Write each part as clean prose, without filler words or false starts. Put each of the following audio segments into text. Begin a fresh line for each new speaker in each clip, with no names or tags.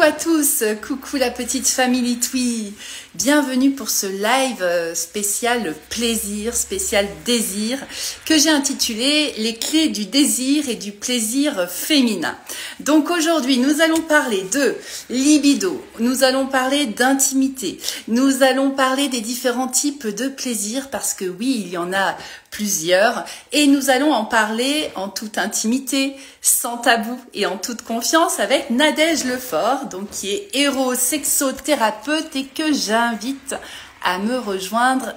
à tous, coucou la petite famille Twi. Bienvenue pour ce live spécial plaisir, spécial désir, que j'ai intitulé Les clés du désir et du plaisir féminin. Donc aujourd'hui, nous allons parler de libido, nous allons parler d'intimité, nous allons parler des différents types de plaisir, parce que oui, il y en a plusieurs, et nous allons en parler en toute intimité, sans tabou et en toute confiance avec Nadège Lefort, donc qui est érosexothérapeute et que j'invite à me rejoindre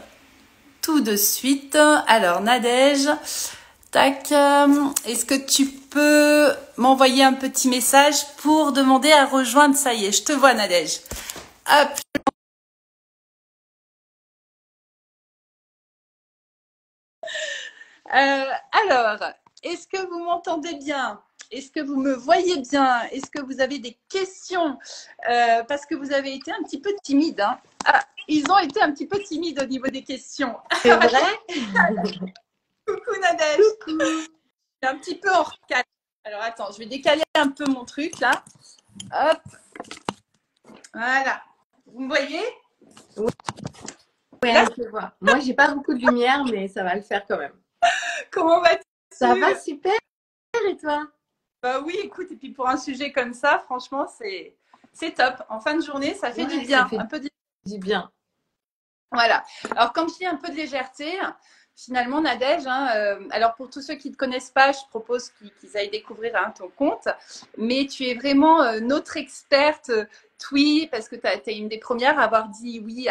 tout de suite. Alors Nadège, tac, est-ce que tu peux m'envoyer un petit message pour demander à rejoindre? Ça y est, je te vois Nadège. Hop. Alors, est-ce que vous m'entendez bien? Est-ce que vous me voyez bien? Est-ce que vous avez des questions? Parce que vous avez été un petit peu timide. Hein. Ah, ils ont été un petit peu timides au niveau des questions.
C'est vrai?
Coucou Nadège. Coucou. Je suis un petit peu en recalé. Alors attends, je vais décaler un peu mon truc là. Hop. Voilà. Vous me voyez?
Oui, là, je te vois. Moi, j'ai pas beaucoup de lumière, mais ça va le faire quand même.
Comment vas-tu?
Ça va super, et toi?
Bah oui, écoute, et puis pour un sujet comme ça, franchement, c'est top. En fin de journée, ça fait du bien,
fait
un peu
du bien.
Voilà. Alors, quand je dis un peu de légèreté, finalement, Nadège, alors pour tous ceux qui ne te connaissent pas, je propose qu'ils aillent découvrir ton compte, mais tu es vraiment notre experte Twi, parce que tu es une des premières à avoir dit oui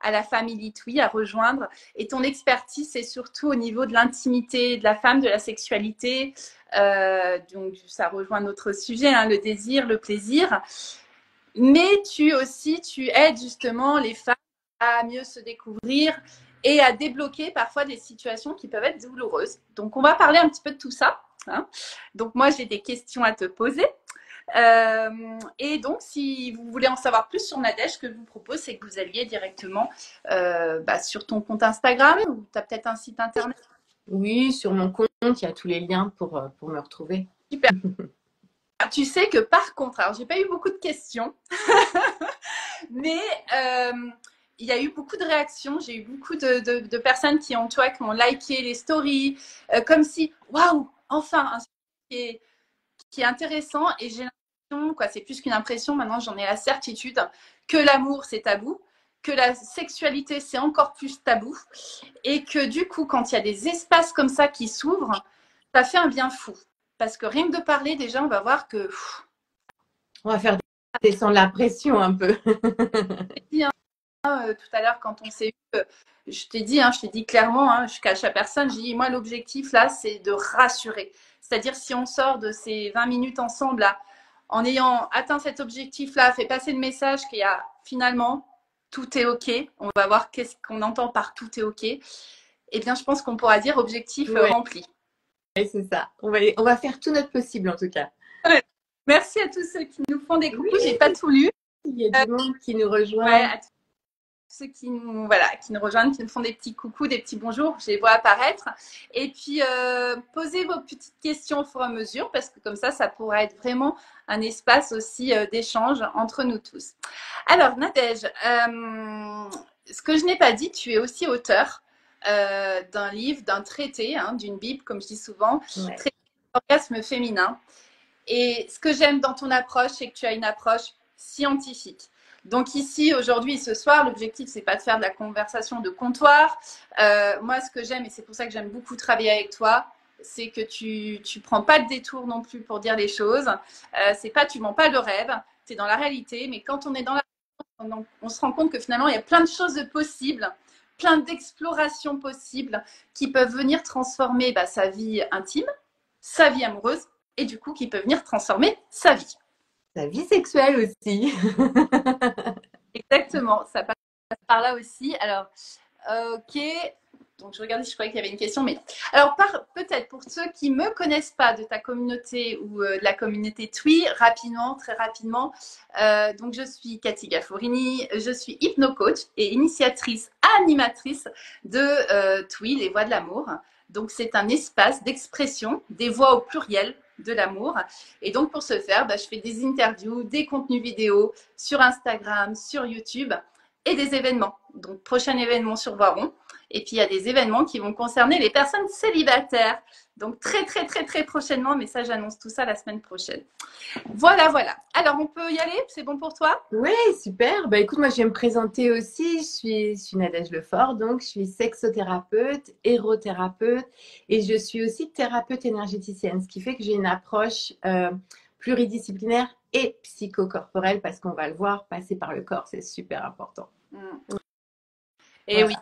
à la famille Twi, à rejoindre. Et ton expertise, c'est surtout au niveau de l'intimité de la femme, de la sexualité. Donc, ça rejoint notre sujet, le désir, le plaisir. Mais tu aides justement les femmes à mieux se découvrir et à débloquer parfois des situations qui peuvent être douloureuses. Donc, on va parler un petit peu de tout ça. Donc, moi, j'ai des questions à te poser. Et donc, si vous voulez en savoir plus sur Nadège, ce que je vous propose, c'est que vous alliez directement sur ton compte Instagram, ou tu as peut-être un site internet.
Oui, sur mon compte, il y a tous les liens pour me retrouver.
Super. Tu sais que par contre, alors j'ai pas eu beaucoup de questions, mais il y a eu beaucoup de réactions. J'ai eu beaucoup de personnes qui ont liké les stories, comme si, waouh, enfin, un sujet qui est intéressant. Et j'ai l'impression, c'est plus qu'une impression, maintenant j'en ai la certitude, que l'amour c'est tabou, que la sexualité c'est encore plus tabou, et que du coup, quand il y a des espaces comme ça qui s'ouvrent, ça fait un bien fou. Parce que rien que de parler, déjà, on va voir que...
On va faire descendre la pression un peu.
Tout à l'heure, quand on s'est eu, je t'ai dit clairement, je cache à personne, j'ai dit, moi, l'objectif, là, c'est de rassurer. C'est-à-dire, si on sort de ces 20 minutes ensemble, là, en ayant atteint cet objectif-là, fait passer le message qu'il y a finalement, tout est OK. On va voir qu'est-ce qu'on entend par tout est OK. Eh bien, je pense qu'on pourra dire objectif rempli.
Oui, c'est ça. On va faire tout notre possible, en tout cas.
Ouais. Merci à tous ceux qui nous font des coucous. J'ai pas tout lu.
Il y a du monde qui nous rejoint.
Ouais, à tous ceux qui nous rejoignent, qui nous font des petits coucous, des petits bonjours, je les vois apparaître. Et puis, posez vos petites questions au fur et à mesure, parce que comme ça pourra être vraiment un espace aussi d'échange entre nous tous. Alors, Nadège, ce que je n'ai pas dit, tu es aussi auteur d'un livre, d'un traité, d'une Bible, comme je dis souvent, traité d'orgasme féminin. Et ce que j'aime dans ton approche, c'est que tu as une approche scientifique. Donc ici, aujourd'hui, ce soir, l'objectif, c'est pas de faire de la conversation de comptoir. Moi, ce que j'aime, et c'est pour ça que j'aime beaucoup travailler avec toi, c'est que tu prends pas de détour non plus pour dire les choses. Tu mens pas le rêve, tu es dans la réalité. Mais quand on est dans la réalité, on se rend compte que finalement, il y a plein de choses possibles, plein d'explorations possibles qui peuvent venir transformer sa vie intime, sa vie amoureuse, et du coup qui peut venir transformer sa vie.
Sa vie sexuelle aussi.
Exactement, ça passe par là aussi. Alors, ok, donc je regardais, je croyais qu'il y avait une question, mais alors peut-être pour ceux qui ne me connaissent pas de ta communauté ou de la communauté Twi, très rapidement, donc je suis Cathy Gafforini, je suis hypnocoach et initiatrice, animatrice de Twi, les voix de l'amour. Donc c'est un espace d'expression des voix au pluriel de l'amour. Et donc, pour ce faire, je fais des interviews, des contenus vidéo sur Instagram, sur YouTube et des événements. Donc, prochain événement sur Voiron. Et puis, il y a des événements qui vont concerner les personnes célibataires. Donc, très, très, très, très prochainement. Mais ça, j'annonce tout ça la semaine prochaine. Voilà, voilà. Alors, on peut y aller? C'est bon pour toi?
Oui, super. Écoute, moi, je vais me présenter aussi. Je suis Nadège Lefort, donc je suis sexothérapeute, érothérapeute et je suis aussi thérapeute énergéticienne, ce qui fait que j'ai une approche pluridisciplinaire et psychocorporelle parce qu'on va le voir, passer par le corps, c'est super important.
Et voilà. Oui.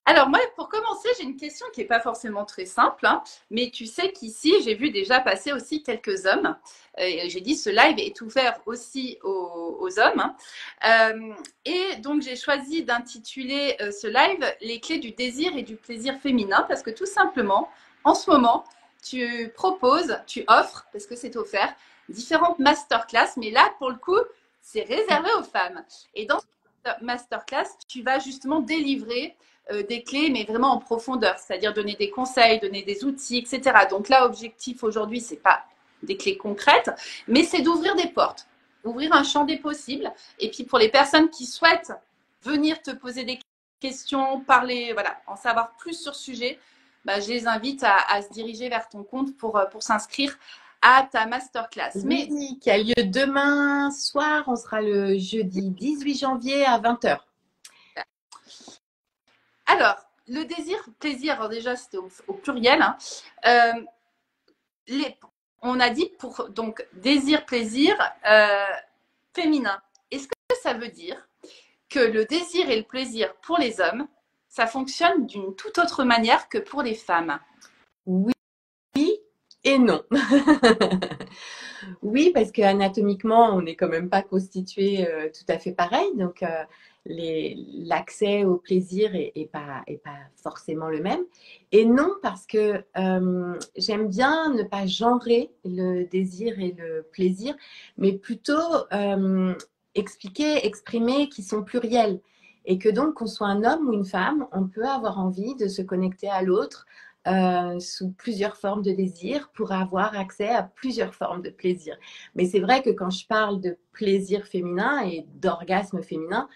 Alors moi, pour commencer, j'ai une question qui n'est pas forcément très simple, hein, mais tu sais qu'ici, j'ai vu déjà passer aussi quelques hommes. J'ai dit, ce live est ouvert aussi aux hommes. Et donc, j'ai choisi d'intituler ce live « Les clés du désir et du plaisir féminin » parce que tout simplement, en ce moment, tu proposes, tu offres, parce que c'est offert, différentes masterclass, mais là, pour le coup, c'est réservé aux femmes. Et dans cette masterclass, tu vas justement délivrer des clés, mais vraiment en profondeur, c'est-à-dire donner des conseils, donner des outils, etc. Donc là, objectif aujourd'hui, c'est pas des clés concrètes, mais c'est d'ouvrir des portes, ouvrir un champ des possibles. Et puis pour les personnes qui souhaitent venir te poser des questions, parler, voilà, en savoir plus sur ce sujet, je les invite à se diriger vers ton compte pour s'inscrire à ta masterclass.
Oui, mais qui a lieu demain soir, on sera le jeudi 18 janvier à 20h.
Alors, le désir, plaisir, alors déjà c'était au pluriel. Hein. On a dit pour donc désir, plaisir féminin. Est-ce que ça veut dire que le désir et le plaisir pour les hommes, ça fonctionne d'une toute autre manière que pour les femmes?
Oui et non. Oui, parce qu'anatomiquement, on n'est quand même pas constitué tout à fait pareil. Donc, l'accès au plaisir est pas forcément le même. Et non, parce que j'aime bien ne pas genrer le désir et le plaisir, mais plutôt expliquer, exprimer qu'ils sont pluriels. Et que donc, qu'on soit un homme ou une femme, on peut avoir envie de se connecter à l'autre sous plusieurs formes de désir pour avoir accès à plusieurs formes de plaisir. Mais c'est vrai que quand je parle de plaisir féminin et d'orgasme féminin,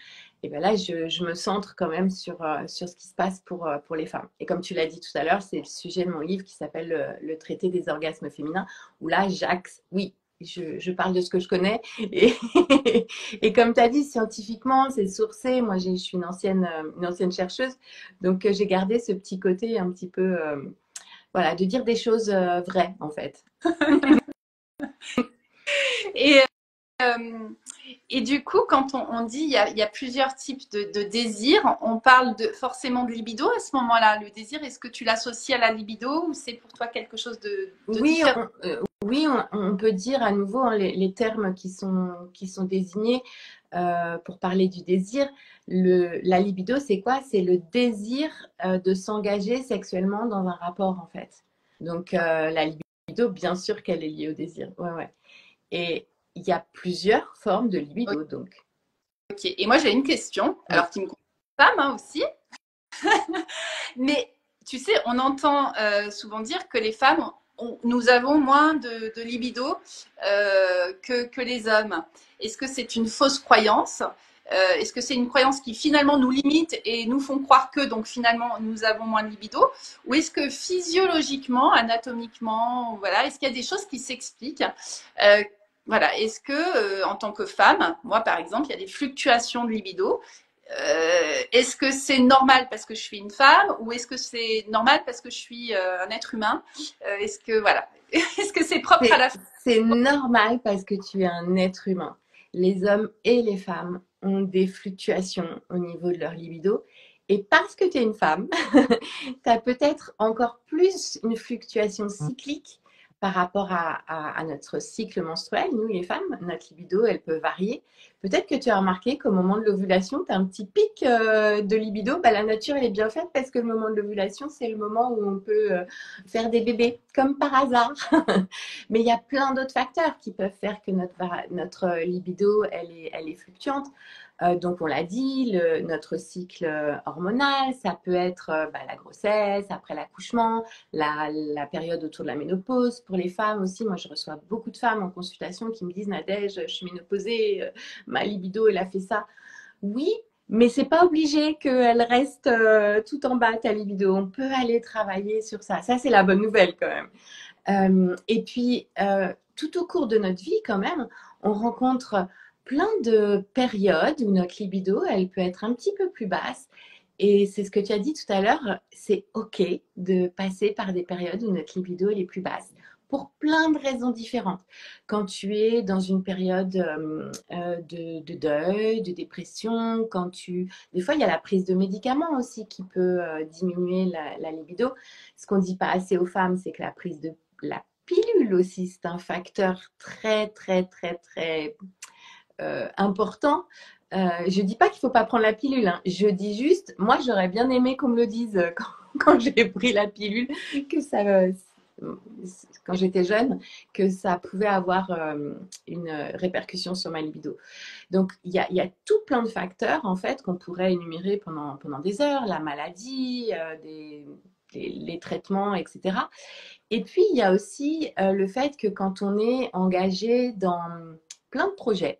et bien là, je me centre quand même sur ce qui se passe pour les femmes. Et comme tu l'as dit tout à l'heure, c'est le sujet de mon livre qui s'appelle le traité des orgasmes féminins, où là, j'axe, oui, je parle de ce que je connais. Et comme tu as dit, scientifiquement, c'est sourcé. Moi, je suis une ancienne chercheuse. Donc, j'ai gardé ce petit côté un petit peu, voilà, de dire des choses vraies, en fait.
Et du coup, quand on dit il y a plusieurs types de désirs, on parle forcément de libido à ce moment-là. Le désir, est-ce que tu l'associes à la libido ou c'est pour toi quelque chose de différent?
Oui, on peut dire à nouveau hein, les termes qui sont désignés pour parler du désir. La libido, c'est quoi? C'est le désir de s'engager sexuellement dans un rapport, en fait. Donc, la libido, bien sûr qu'elle est liée au désir. Ouais, ouais. Et il y a plusieurs formes de libido, donc.
Ok. Et moi, j'ai une question, alors qui me concerne femme hein, aussi. Mais tu sais, on entend souvent dire que les femmes, nous avons moins de libido que les hommes. Est-ce que c'est une fausse croyance? Est-ce que c'est une croyance qui finalement nous limite et nous font croire que donc finalement nous avons moins de libido? Ou est-ce que physiologiquement, anatomiquement, voilà, est-ce qu'il y a des choses qui s'expliquent? Voilà, est-ce que en tant que femme, moi par exemple, il y a des fluctuations de libido? Est-ce que c'est normal parce que je suis une femme ou est-ce que c'est normal parce que je suis un être humain? Est-ce que voilà, est-ce que c'est propre à la femme?
C'est normal parce que tu es un être humain. Les hommes et les femmes ont des fluctuations au niveau de leur libido. Et parce que tu es une femme, tu as peut-être encore plus une fluctuation cyclique par rapport à notre cycle menstruel. Nous, les femmes, notre libido, elle peut varier. Peut-être que tu as remarqué qu'au moment de l'ovulation, tu as un petit pic de libido. La nature, elle est bien faite parce que le moment de l'ovulation, c'est le moment où on peut faire des bébés, comme par hasard. Mais il y a plein d'autres facteurs qui peuvent faire que notre libido, elle est fluctuante. Donc, on l'a dit, notre cycle hormonal, ça peut être la grossesse, après l'accouchement, la période autour de la ménopause. Pour les femmes aussi, moi, je reçois beaucoup de femmes en consultation qui me disent, Nadège, je suis ménopausée, ma libido, elle a fait ça. Oui, mais c'est pas obligé qu'elle reste tout en bas, ta libido. On peut aller travailler sur ça. Ça, c'est la bonne nouvelle quand même. Et puis, tout au cours de notre vie, quand même, on rencontre plein de périodes où notre libido, elle peut être un petit peu plus basse. Et c'est ce que tu as dit tout à l'heure, c'est OK de passer par des périodes où notre libido, elle est plus basse. Pour plein de raisons différentes. Quand tu es dans une période de deuil, de dépression, des fois, il y a la prise de médicaments aussi qui peut diminuer la libido. Ce qu'on ne dit pas assez aux femmes, c'est que la prise de la pilule aussi, c'est un facteur très, très, très, très important. Je ne dis pas qu'il ne faut pas prendre la pilule, hein. Je dis juste, moi, j'aurais bien aimé qu'on me le dise quand j'ai pris la pilule, que ça, quand j'étais jeune, que ça pouvait avoir une répercussion sur ma libido. Donc, il y a tout plein de facteurs, en fait, qu'on pourrait énumérer pendant des heures, la maladie, les traitements, etc. Et puis, il y a aussi le fait que quand on est engagé dans plein de projets,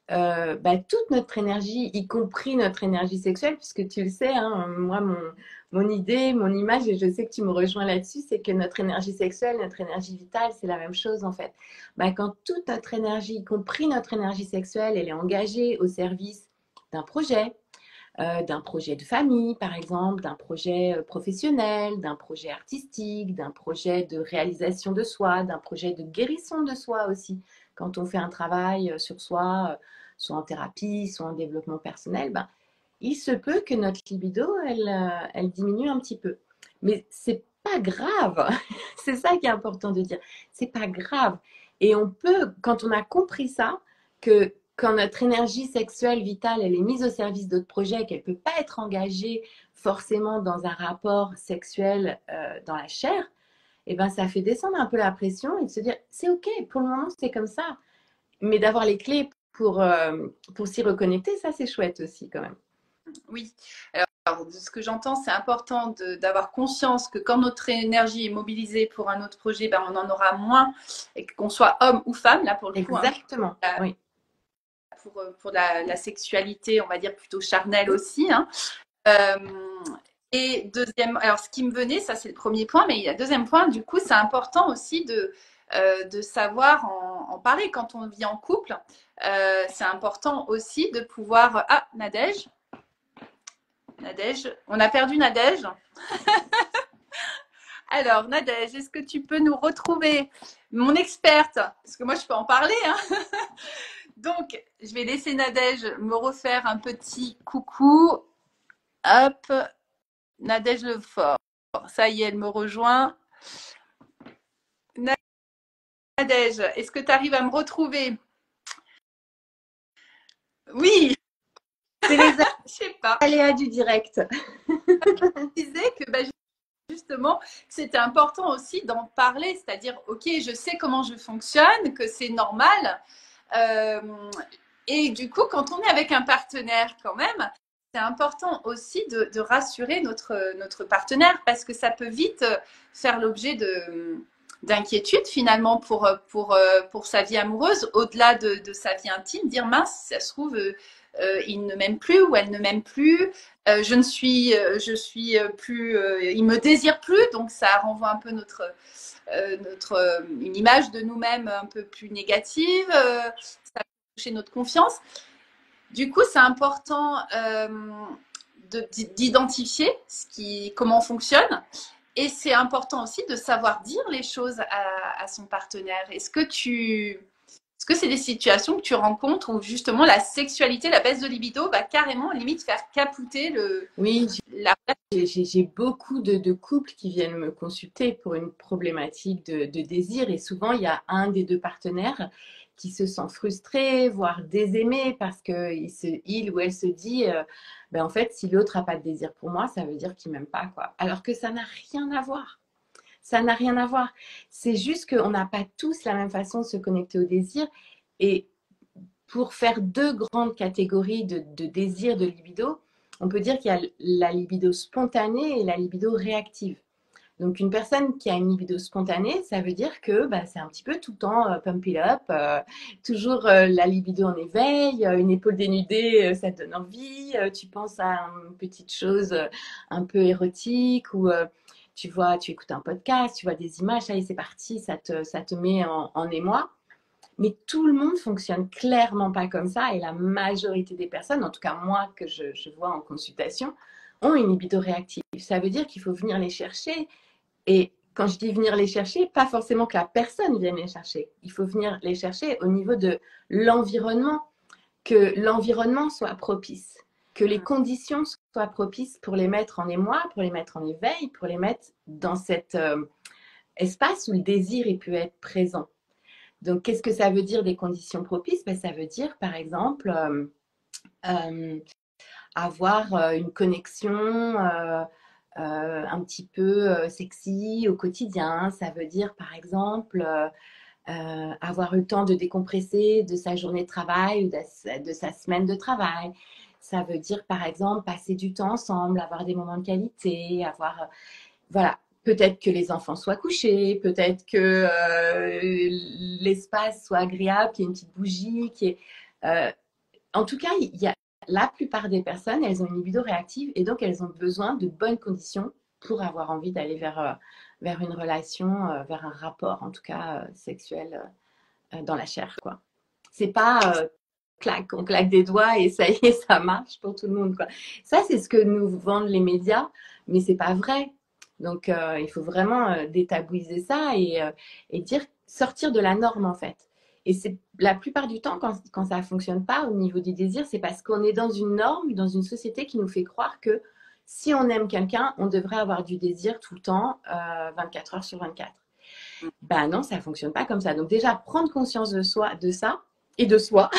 toute notre énergie, y compris notre énergie sexuelle, puisque tu le sais, hein, moi, mon idée, mon image, et je sais que tu me rejoins là-dessus, c'est que notre énergie sexuelle, notre énergie vitale, c'est la même chose en fait. Quand toute notre énergie, y compris notre énergie sexuelle, elle est engagée au service d'un projet de famille, par exemple, d'un projet professionnel, d'un projet artistique, d'un projet de réalisation de soi, d'un projet de guérison de soi aussi. Quand on fait un travail sur soi, soit en thérapie, soit en développement personnel, il se peut que notre libido, elle diminue un petit peu. Mais c'est pas grave. C'est ça qui est important de dire. C'est pas grave. Et on peut, quand on a compris ça, que quand notre énergie sexuelle vitale, elle est mise au service d'autres projets, qu'elle ne peut pas être engagée forcément dans un rapport sexuel dans la chair, et ben ça fait descendre un peu la pression et de se dire, c'est OK, pour le moment, c'est comme ça. Mais d'avoir les clés pour s'y reconnecter, ça, c'est chouette aussi quand même.
Oui. Alors, de ce que j'entends, c'est important d'avoir conscience que quand notre énergie est mobilisée pour un autre projet, on en aura moins, et qu'on soit homme ou femme, là pour le coup, hein,
Exactement, oui.
pour la sexualité, on va dire plutôt charnelle aussi. Hein. Euh, et deuxième, alors ce qui me venait, ça c'est le premier point, mais il y a deuxième point, du coup, c'est important aussi de savoir en parler quand on vit en couple. C'est important aussi de pouvoir. Ah, Nadège, on a perdu Nadège. Alors, Nadège, est-ce que tu peux nous retrouver mon experte? Parce que moi, je peux en parler. Hein. Donc, je vais laisser Nadège me refaire un petit coucou. Hop, Nadège Lefort. Ça y est, elle me rejoint. Nadège, est-ce que tu arrives à me retrouver? Oui,
C'est les
je sais pas.
aléas du direct.
Je disais que justement, c'était important aussi d'en parler, c'est-à-dire, ok, je sais comment je fonctionne, que c'est normal. Euh, et du coup, quand on est avec un partenaire quand même, c'est important aussi de rassurer notre partenaire parce que ça peut vite faire l'objet d'inquiétude finalement pour sa vie amoureuse, au-delà de sa vie intime, dire mince, ça se trouve, il ne m'aime plus ou elle ne m'aime plus, je suis plus, il me désire plus, donc ça renvoie un peu une image de nous-mêmes un peu plus négative, ça peut toucher notre confiance. Du coup, c'est important d'identifier comment on fonctionne. Et c'est important aussi de savoir dire les choses à son partenaire. Est-ce que c'est des situations que tu rencontres où justement la sexualité, la baisse de libido va carrément limite faire capoter
Oui,
la.
j'ai beaucoup de couples qui viennent me consulter pour une problématique de désir et souvent il y a un des deux partenaires qui se sent frustré, voire désaimé parce qu'il ou elle se dit en fait si l'autre n'a pas de désir pour moi, ça veut dire qu'il m'aime pas quoi. Alors que ça n'a rien à voir. Ça n'a rien à voir. C'est juste qu'on n'a pas tous la même façon de se connecter au désir et pour faire deux grandes catégories de désir, de libido, on peut dire qu'il y a la libido spontanée et la libido réactive. Donc, une personne qui a une libido spontanée, ça veut dire que bah, c'est un petit peu tout le temps pump it up, toujours la libido en éveil, une épaule dénudée, ça te donne envie, tu penses à une petite chose un peu érotique ou tu vois, tu écoutes un podcast, tu vois des images, allez, c'est parti, ça te met en émoi. Mais tout le monde fonctionne clairement pas comme ça et la majorité des personnes, en tout cas moi que je vois en consultation, ont une libido réactive. Ça veut dire qu'il faut venir les chercher et quand je dis venir les chercher, pas forcément que la personne vienne les chercher. Il faut venir les chercher au niveau de l'environnement, que l'environnement soit propice, que les conditions soient propices pour les mettre en émoi, pour les mettre en éveil, pour les mettre dans cet espace où le désir il peut être présent. Donc, qu'est-ce que ça veut dire des conditions propices? Ben, ça veut dire, par exemple, avoir une connexion un petit peu sexy au quotidien. Ça veut dire, par exemple, avoir eu le temps de décompresser de sa journée de travail ou de sa semaine de travail. Ça veut dire, par exemple, passer du temps ensemble, avoir des moments de qualité, avoir... voilà. Peut-être que les enfants soient couchés, peut-être que l'espace soit agréable, qu'il y ait une petite bougie, en tout cas, il y a la plupart des personnes, elles ont une libido réactive et donc elles ont besoin de bonnes conditions pour avoir envie d'aller vers une relation, vers un rapport, en tout cas sexuel dans la chair, quoi. C'est pas on claque des doigts et ça y est, ça marche pour tout le monde, quoi. Ça, c'est ce que nous vendent les médias, mais c'est pas vrai. Donc, il faut vraiment détabouiser ça et dire sortir de la norme, en fait. Et c'est la plupart du temps, quand ça ne fonctionne pas au niveau du désir, c'est parce qu'on est dans une norme, dans une société qui nous fait croire que si on aime quelqu'un, on devrait avoir du désir tout le temps, 24 heures sur 24. Ben non, ça ne fonctionne pas comme ça. Donc déjà, prendre conscience de soi, de ça et de soi,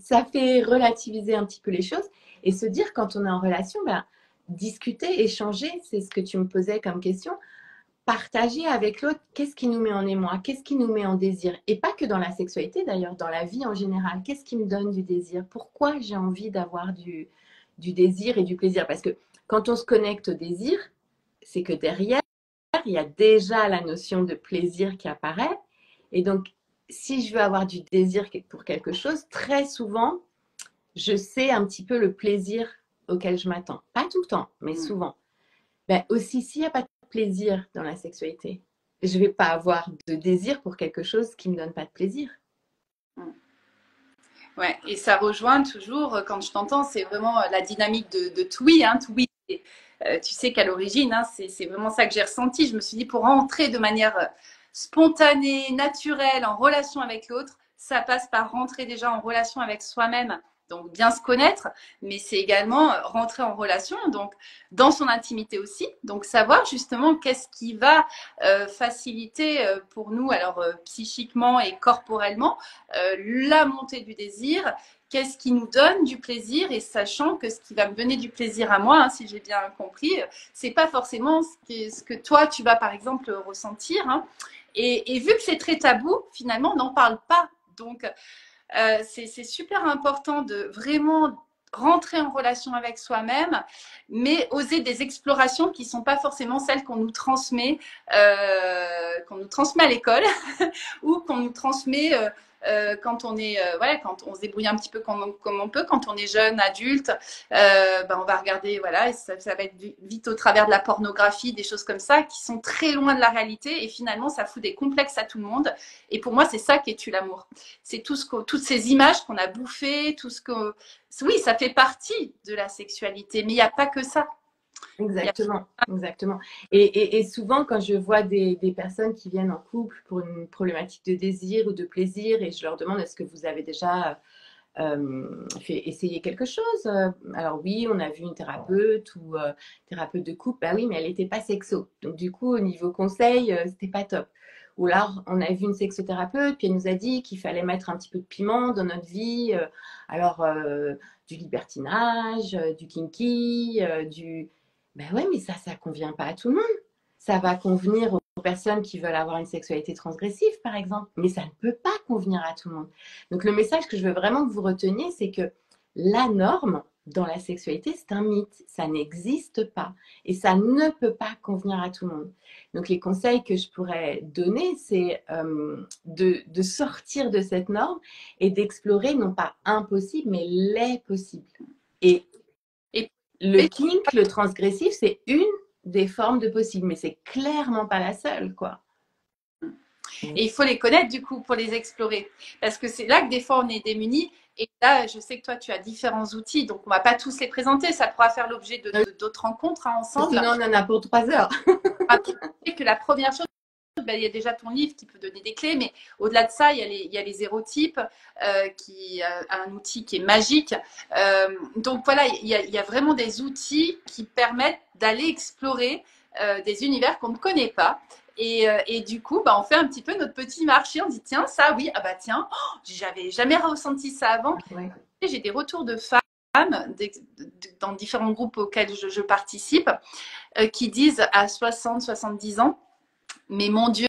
ça fait relativiser un petit peu les choses et se dire quand on est en relation, ben, discuter, échanger, c'est ce que tu me posais comme question, partager avec l'autre qu'est-ce qui nous met en émoi, qu'est-ce qui nous met en désir. Et pas que dans la sexualité d'ailleurs, dans la vie en général. Qu'est-ce qui me donne du désir? Pourquoi j'ai envie d'avoir du désir et du plaisir? Parce que quand on se connecte au désir, c'est que derrière, il y a déjà la notion de plaisir qui apparaît. Et donc, si je veux avoir du désir pour quelque chose, très souvent, je sais un petit peu le plaisir auquel je m'attends. Pas tout le temps, mais souvent. Ben aussi, s'il n'y a pas de plaisir dans la sexualité, je ne vais pas avoir de désir pour quelque chose qui ne me donne pas de plaisir.
Ouais, et ça rejoint toujours, quand je t'entends, c'est vraiment la dynamique de Twi. Hein, Twi, tu sais qu'à l'origine, hein, c'est vraiment ça que j'ai ressenti. Je me suis dit, pour rentrer de manière spontanée, naturelle, en relation avec l'autre, ça passe par rentrer déjà en relation avec soi-même. Donc, bien se connaître, mais c'est également rentrer en relation, donc dans son intimité aussi. Donc, savoir justement qu'est-ce qui va faciliter pour nous, alors psychiquement et corporellement, la montée du désir, qu'est-ce qui nous donne du plaisir et sachant que ce qui va me donner du plaisir à moi, hein, si j'ai bien compris, c'est pas forcément ce que toi tu vas par exemple ressentir. Hein. Et vu que c'est très tabou, finalement, on n'en parle pas. Donc, c'est super important de vraiment rentrer en relation avec soi-même, mais oser des explorations qui ne sont pas forcément celles qu'on nous transmet à l'école ou qu'on nous transmet quand on est, ouais, quand on se débrouille un petit peu comme on peut, quand on est jeune, adulte, ben on va regarder, voilà, et ça va être vite au travers de la pornographie, des choses comme ça, qui sont très loin de la réalité, et finalement, ça fout des complexes à tout le monde. Et pour moi, c'est ça qui tue l'amour. C'est toutes ces images qu'on a bouffées, tout ce que, oui, ça fait partie de la sexualité, mais il n'y a pas que ça.
Exactement, exactement. Et souvent, quand je vois des personnes qui viennent en couple pour une problématique de désir ou de plaisir, et je leur demande est-ce que vous avez déjà fait essayer quelque chose? Alors oui, on a vu une thérapeute ou thérapeute de couple, bah oui, mais elle n'était pas sexo. Donc du coup, au niveau conseil, c'était pas top. Ou alors, on a vu une sexothérapeute, puis elle nous a dit qu'il fallait mettre un petit peu de piment dans notre vie. Alors, du libertinage, du kinky, du... Ben ouais, mais ça convient pas à tout le monde. Ça va convenir aux personnes qui veulent avoir une sexualité transgressive, par exemple. Mais ça ne peut pas convenir à tout le monde. Donc le message que je veux vraiment que vous reteniez, c'est que la norme dans la sexualité, c'est un mythe. Ça n'existe pas. Et ça ne peut pas convenir à tout le monde. Donc les conseils que je pourrais donner, c'est de sortir de cette norme et d'explorer non pas impossible, mais les possibles. Et
Et
le kink, le transgressif, c'est une des formes de possible, mais c'est clairement pas la seule, quoi.
Et il faut les connaître du coup pour les explorer. Parce que c'est là que des fois on est démunis. Et là, je sais que toi, tu as différents outils, donc on ne va pas tous les présenter. Ça pourra faire l'objet d'autres rencontres ensemble.
Sinon, on en a pour 3 heures.
Après, que la première chose, ben, il y a déjà ton livre qui peut donner des clés, mais au-delà de ça, il y a les hérotypes, qui un outil qui est magique. Donc voilà, il y a vraiment des outils qui permettent d'aller explorer des univers qu'on ne connaît pas. Et du coup, bah, on fait un petit peu notre petit marché. On dit tiens, ça oui, ah bah tiens, oh, j'avais jamais ressenti ça avant.
Ouais.
J'ai des retours de femmes dans différents groupes auxquels je participe qui disent à 60, 70 ans, mais mon Dieu,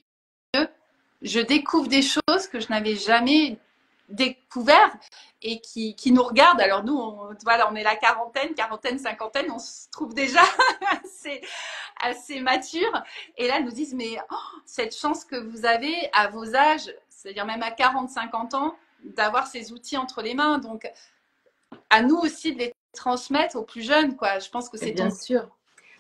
je découvre des choses que je n'avais jamais découvert et qui nous regardent. Alors nous, voilà, on est la quarantaine, cinquantaine, on se trouve déjà assez mature. Et là, ils nous disent, mais oh, cette chance que vous avez à vos âges, c'est-à-dire même à 40, 50 ans, d'avoir ces outils entre les mains. Donc, à nous aussi de les transmettre aux plus jeunes, quoi. Je pense que c'est
bien sûr.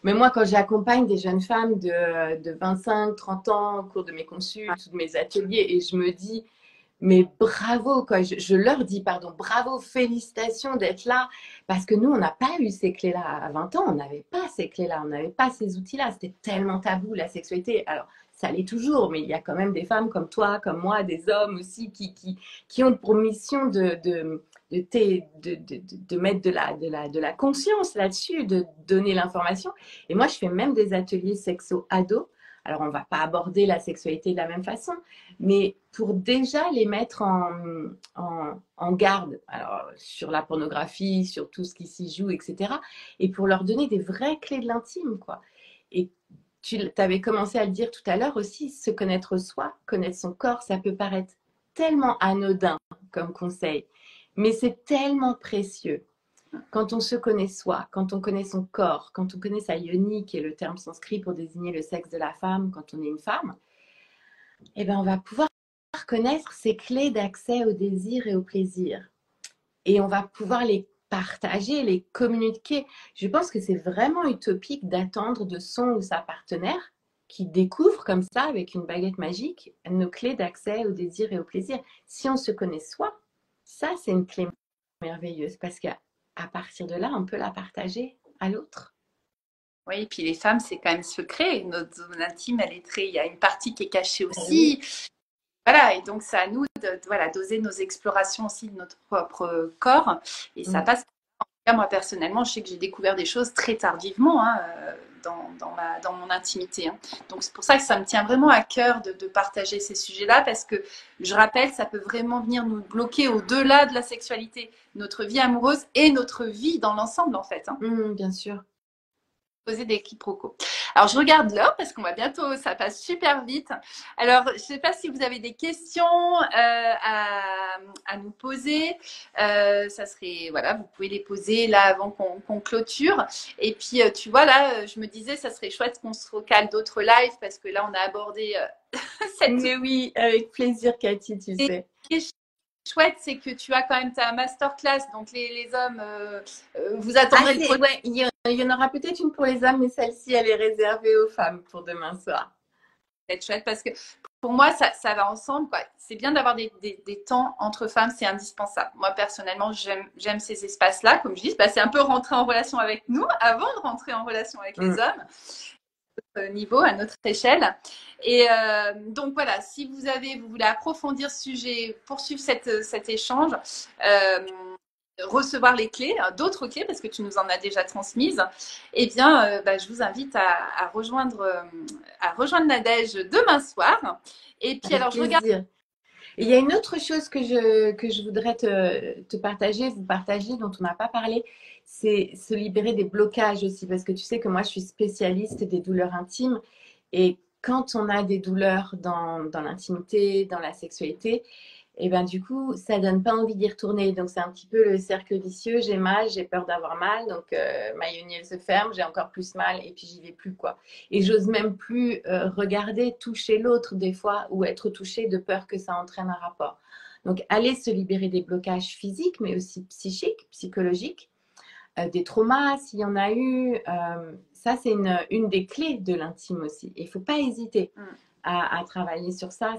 Mais moi, quand j'accompagne des jeunes femmes de 25, 30 ans au cours de mes consultes ou de mes ateliers, et je me dis, mais bravo, quoi. Je leur dis, pardon, bravo, félicitations d'être là. Parce que nous, on n'a pas eu ces clés-là. À 20 ans, on n'avait pas ces clés-là, on n'avait pas ces outils-là. C'était tellement tabou, la sexualité. Alors, ça l'est toujours, mais il y a quand même des femmes comme toi, comme moi, des hommes aussi qui ont pour mission de mettre de la conscience là-dessus, de donner l'information. Et moi, je fais même des ateliers sexo-ados. Alors, on ne va pas aborder la sexualité de la même façon, mais pour déjà les mettre en garde alors, sur la pornographie, sur tout ce qui s'y joue, etc. Et pour leur donner des vraies clés de l'intime, quoi. Et tu avais commencé à le dire tout à l'heure aussi, se connaître soi, connaître son corps, ça peut paraître tellement anodin comme conseil, mais c'est tellement précieux. Quand on se connaît soi, quand on connaît son corps, quand on connaît sa yoni, qui est le terme sanskrit pour désigner le sexe de la femme quand on est une femme, eh ben on va pouvoir connaître ces clés d'accès au désir et au plaisir. Et on va pouvoir les partager, les communiquer. Je pense que c'est vraiment utopique d'attendre de son ou sa partenaire qui découvre comme ça, avec une baguette magique, nos clés d'accès au désir et au plaisir. Si on se connaît soi, ça c'est une clé merveilleuse parce qu'à partir de là, on peut la partager à l'autre.
Oui, et puis les femmes, c'est quand même secret. Notre zone intime, elle est très. Il y a une partie qui est cachée aussi. Oui. Voilà, et donc c'est à nous voilà, d'oser nos explorations aussi de notre propre corps. Et ça passe. En tout cas, moi, personnellement, je sais que j'ai découvert des choses très tardivement hein, dans mon intimité. Hein. Donc c'est pour ça que ça me tient vraiment à cœur de partager ces sujets-là, parce que je rappelle, ça peut vraiment venir nous bloquer au-delà de la sexualité, notre vie amoureuse et notre vie dans l'ensemble, en fait. Hein.
Bien sûr.
Poser des quiproquos. Alors, je regarde l'heure parce qu'on va bientôt, ça passe super vite. Alors, je ne sais pas si vous avez des questions à nous poser. Ça serait, voilà, vous pouvez les poser là avant qu'on clôture. Et puis, tu vois, là, je me disais, ça serait chouette qu'on se recale d'autres lives parce que là, on a abordé
cette... Mais oui, avec plaisir, Cathy, tu sais.
Chouette, c'est que tu as quand même ta masterclass, donc les hommes, vous attendrez le
ouais, il y en aura peut-être une pour les hommes, mais celle-ci, elle est réservée aux femmes pour demain soir.
C'est chouette parce que pour moi, ça va ensemble. C'est bien d'avoir des temps entre femmes, c'est indispensable. Moi, personnellement, j'aime ces espaces-là. Comme je dis, c'est un peu rentrer en relation avec nous avant de rentrer en relation avec les hommes. Niveau, à notre échelle. Et donc voilà, si vous voulez approfondir ce sujet, poursuivre cet échange, recevoir les clés, d'autres clés, parce que tu nous en as déjà transmises, eh bien, je vous invite à rejoindre Nadège demain soir. Et puis, alors, je regarde.
Et il y a une autre chose que je voudrais te partager, vous partager, dont on n'a pas parlé, c'est se libérer des blocages aussi, parce que tu sais que moi, je suis spécialiste des douleurs intimes. Et quand on a des douleurs dans l'intimité, dans la sexualité, et ben du coup, ça donne pas envie d'y retourner. Donc c'est un petit peu le cercle vicieux. J'ai mal, j'ai peur d'avoir mal, donc ma yoni elle se ferme, j'ai encore plus mal et puis j'y vais plus quoi. Et j'ose même plus regarder, toucher l'autre des fois ou être touchée de peur que ça entraîne un rapport. Donc aller se libérer des blocages physiques, mais aussi psychiques, psychologiques, des traumas s'il y en a eu. Ça c'est une des clés de l'intime aussi. Il faut pas hésiter à travailler sur ça.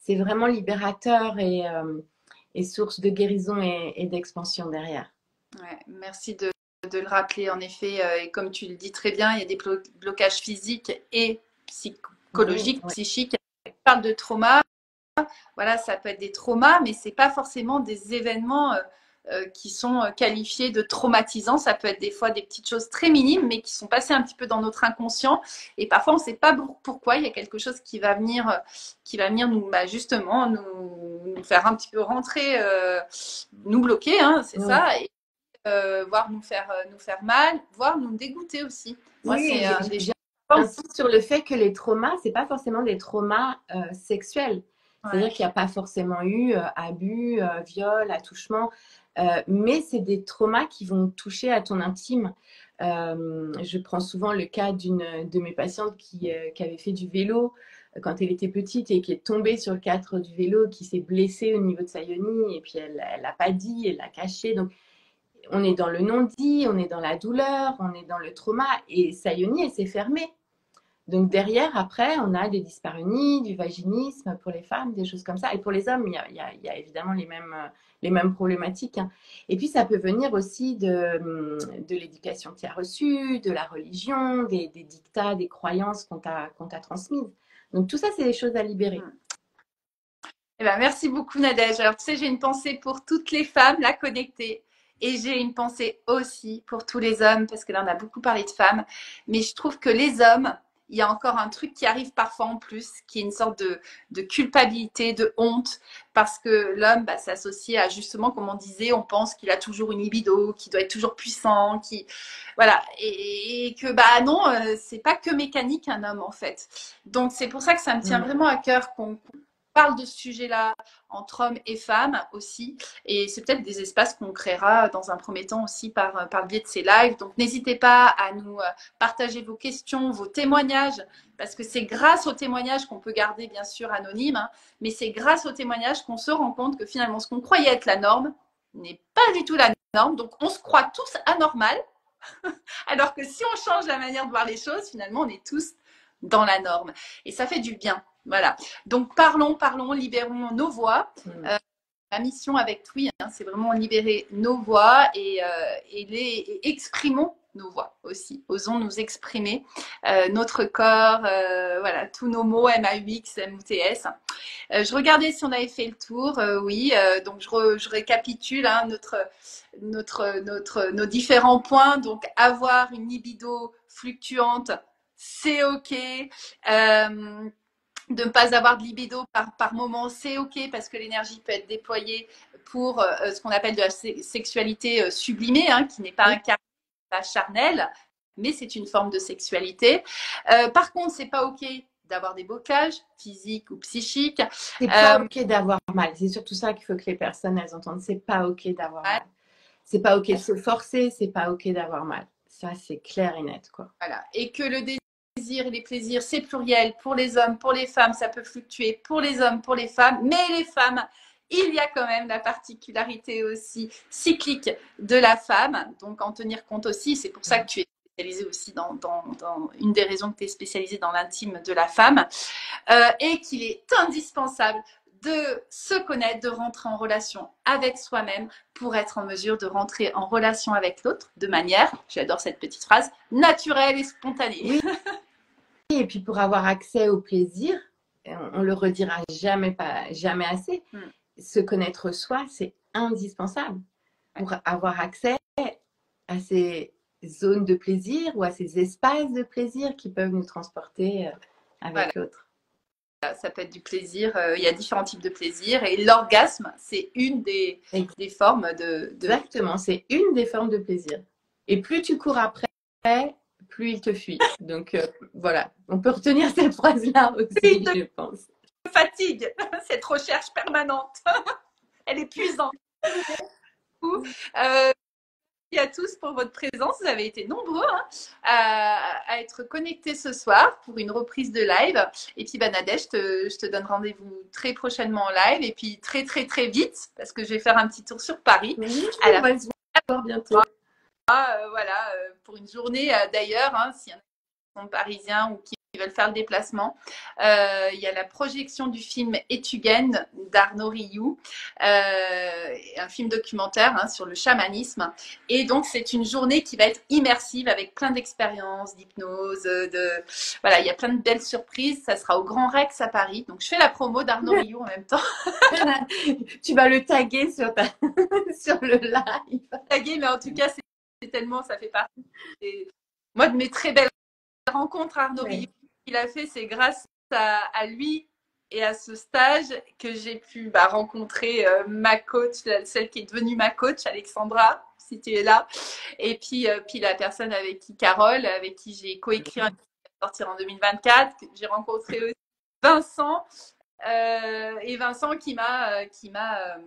C'est vraiment libérateur et source de guérison et d'expansion derrière.
Ouais, merci de le rappeler, en effet. Et comme tu le dis très bien, il y a des blocages physiques et psychologiques,
Oui.
psychiques. On parle de trauma. Voilà, ça peut être des traumas, mais c'est pas forcément des événements qui sont qualifiés de traumatisants. Ça peut être des fois des petites choses très minimes, mais qui sont passées un petit peu dans notre inconscient. Et parfois, on ne sait pas pourquoi. Il y a quelque chose qui va venir nous, bah, justement, nous faire un petit peu rentrer, nous bloquer, hein, c'est ça. Et voire nous faire mal, voire nous dégoûter aussi. Moi,
Oui,
c'est des choses.
j'insiste sur le fait que les traumas, c'est pas forcément des traumas sexuels. C'est-à-dire
Ouais.
qu'il n'y a pas forcément eu abus, viol, attouchement, mais c'est des traumas qui vont toucher à ton intime. Je prends souvent le cas d'une de mes patientes qui avait fait du vélo quand elle était petite et qui est tombée sur le cadre du vélo, qui s'est blessée au niveau de sa yoni et puis elle l'a pas dit, elle l'a caché. Donc on est dans le non-dit, on est dans la douleur, on est dans le trauma et sa yoni elle s'est fermée. Donc derrière, après, on a des dyspareunies, du vaginisme pour les femmes, des choses comme ça. Et pour les hommes, il y a évidemment les mêmes problématiques, hein. Et puis ça peut venir aussi de l'éducation que tu as reçue, de la religion, des dictats, des croyances qu'on t'a transmises. Donc tout ça, c'est des choses à libérer.
Eh ben, merci beaucoup, Nadège. Alors, tu sais, j'ai une pensée pour toutes les femmes, là, connectées. Et j'ai une pensée aussi pour tous les hommes, parce que là, on a beaucoup parlé de femmes. Mais je trouve que les hommes, il y a encore un truc qui arrive parfois en plus, qui est une sorte de culpabilité, de honte, parce que l'homme bah, s'associe à justement, comme on disait, on pense qu'il a toujours une libido, qu'il doit être toujours puissant, voilà, et que bah non, c'est pas que mécanique un homme en fait. Donc c'est pour ça que ça me tient vraiment à cœur qu'on parle de ce sujet-là entre hommes et femmes aussi. Et c'est peut-être des espaces qu'on créera dans un premier temps aussi par le biais de ces lives. Donc n'hésitez pas à nous partager vos questions, vos témoignages, parce que c'est grâce aux témoignages qu'on peut garder bien sûr anonyme, hein, mais c'est grâce aux témoignages qu'on se rend compte que finalement ce qu'on croyait être la norme n'est pas du tout la norme. Donc on se croit tous anormal, alors que si on change la manière de voir les choses, finalement on est tous dans la norme. Et ça fait du bien. Voilà. Donc parlons, libérons nos voix. Ma mission avec Twi, hein, c'est vraiment libérer nos voix et exprimons nos voix aussi. Osons nous exprimer, notre corps, voilà, tous nos mots MAUX, MOUTS. Je regardais si on avait fait le tour. Oui, donc je récapitule hein, nos différents points. Donc avoir une libido fluctuante, c'est ok. De ne pas avoir de libido par moment, c'est ok parce que l'énergie peut être déployée pour ce qu'on appelle de la sexualité sublimée, hein, qui n'est pas un cas charnel, mais c'est une forme de sexualité. Par contre, c'est pas ok d'avoir des blocages physiques ou psychiques.
C'est pas ok d'avoir mal. C'est surtout ça qu'il faut que les personnes elles entendent. C'est pas ok d'avoir mal. C'est pas ok de se forcer. C'est pas ok d'avoir mal. Ça c'est clair et net quoi.
Voilà. Et que le désir et les plaisirs, c'est pluriel pour les hommes, pour les femmes, ça peut fluctuer pour les hommes, pour les femmes, mais les femmes, il y a quand même la particularité aussi cyclique de la femme, donc en tenir compte aussi. C'est pour ça que tu es spécialisée aussi dans une des raisons que tu es spécialisée dans l'intime de la femme, et qu'il est indispensable de se connaître, de rentrer en relation avec soi-même pour être en mesure de rentrer en relation avec l'autre de manière, j'adore cette petite phrase, naturelle et spontanée.
Oui. Et puis pour avoir accès au plaisir, on le redira jamais assez. Se connaître soi, c'est indispensable pour avoir accès à ces zones de plaisir ou à ces espaces de plaisir qui peuvent nous transporter avec l'autre.
Ça peut être du plaisir, il y a différents types de plaisir et l'orgasme, c'est une des formes de...
Exactement, c'est une des formes de plaisir. Et plus tu cours après, plus il te fuit. Donc voilà, on peut retenir cette phrase-là aussi, je pense.
Fatigue, cette recherche permanente. Elle est épuisante. Merci à tous pour votre présence. Vous avez été nombreux à être connectés ce soir pour une reprise de live. Et puis, Nadège, je te donne rendez-vous très prochainement en live. Et puis, très, très, très vite, parce que je vais faire un petit tour sur Paris.
Oui, on va se voir bientôt.
Voilà, pour une journée d'ailleurs, hein, s'il y en a qui sont parisiens ou qui veulent faire le déplacement. Il y a la projection du film Etugen d'Arnaud Rioux, un film documentaire sur le chamanisme. Et donc, c'est une journée qui va être immersive avec plein d'expériences, d'hypnose, voilà, il y a plein de belles surprises. Ça sera au Grand Rex à Paris. Donc, je fais la promo d'Arnaud Rioux en même temps.
Tu vas le taguer sur le live.
Taguer, mais en tout cas, c'est tellement, ça fait partie. Moi, de mes très belles rencontres, Arnaud Rioux, qu'il a fait, c'est grâce à lui et à ce stage que j'ai pu rencontrer ma coach, celle qui est devenue ma coach, Alexandra, si tu es là, et puis la personne avec qui, Carole, avec qui j'ai coécrit un film qui va sortir en 2024. J'ai rencontré aussi Vincent, et Vincent qui m'a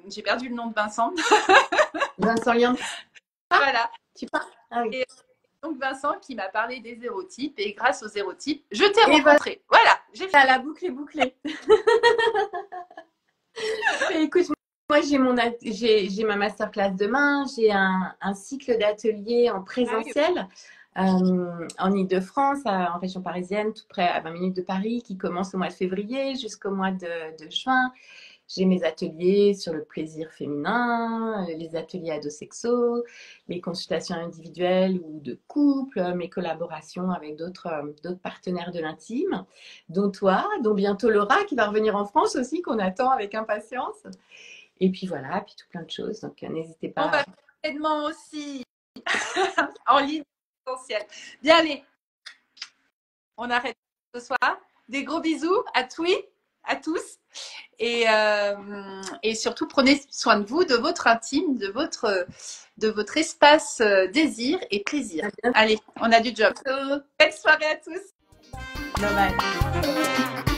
j'ai perdu le nom de Vincent.
Vincent Lyon.
Voilà.
Tu parles. Ah oui.
Et donc Vincent qui m'a parlé des zérotypes, et grâce aux zérotypes, je t'ai rencontré. Voilà, j'ai fait.
La boucle est bouclée. Écoute, moi j'ai ma masterclass demain, j'ai un cycle d'ateliers en présentiel en Île-de-France, en région parisienne, tout près à 20 minutes de Paris, qui commence au mois de février jusqu'au mois de juin. J'ai mes ateliers sur le plaisir féminin, les ateliers adosexo, les consultations individuelles ou de couple, mes collaborations avec d'autres partenaires de l'intime, dont toi, dont bientôt Laura qui va revenir en France aussi, qu'on attend avec impatience. Et puis voilà, puis tout plein de choses. Donc n'hésitez pas.
On va certainement aussi en ligne essentiel. Bien, allez, on arrête ce soir. Des gros bisous à tous. Et surtout, prenez soin de vous, de votre intime, de votre espace désir et plaisir. Allez, on a du job. Belle soirée à tous.
Bye bye.